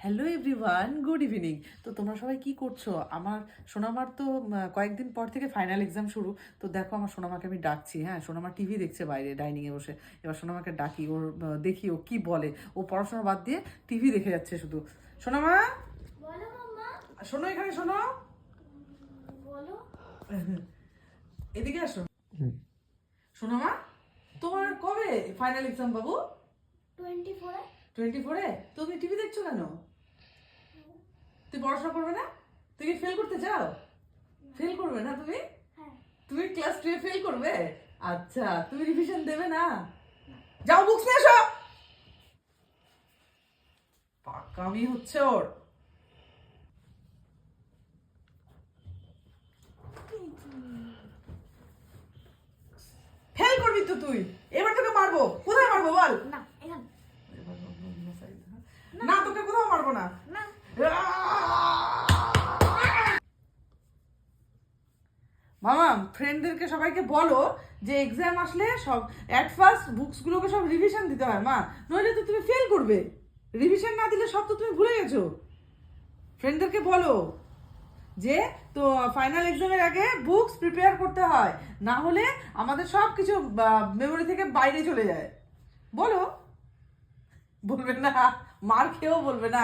Hello everyone, good evening. তো তোমরা সবাই কি করছো? আমার সোনামার তো কয়েকদিন পর থেকে ফাইনাল এক্সাম শুরু। তো দেখো আমার সোনামাকে আমি ডাকছি। হ্যাঁ, সোনামা টিভি দেখছে বাইরে ডাইনিংয়ে বসে। এবার সোনামাকে ডাকি, ওর দেখি ও কি বলে। ও পড়াশোনা বাদ দিয়ে টিভি দেখে যাচ্ছে শুধু। সোনামা, বলো মাম্মা। শোনো, এখানে শোনো, বলো। এদিকে আসো। সোনামা, তোমার কবে ফাইনাল এক্সাম বাবু? 24 এ। 24-এ? তুমি টিভি দেখছো কেন? তুই পড়াশোনা করবে না? তুই কি ফেল করতে চাও? ফেল করবে না তুমি? হ্যাঁ। তুমি ক্লাস 2 ফেল করবে? আচ্ছা, তুমি রিভিশন দেবে না? যাও বুকস নিয়ে এসো। পাকামি হচ্ছে ওর। ফেল করবি তো তুই। এবার তোকে মারবো। কোথায় মারবো বল? না, এখানে। না, তোকে কোথাও মারবো না। না। মামা, ফ্রেন্ডদেরকে সবাইকে বলো যে এক্সাম আসলে সব অ্যাট ফার্স্ট বুকসগুলোকে সব রিভিশন দিতে হয় মা, নইলে তো তুমি ফেল করবে। রিভিশন না দিলে সব তো তুমি ভুলে গেছো। ফ্রেন্ডদেরকে বলো যে তো ফাইনাল এক্সামের আগে বুকস প্রিপেয়ার করতে হয়, না হলে আমাদের সব কিছু মেমোরি থেকে বাইরে চলে যায়। বলো। বলবে না? মার খেয়েও বলবে না?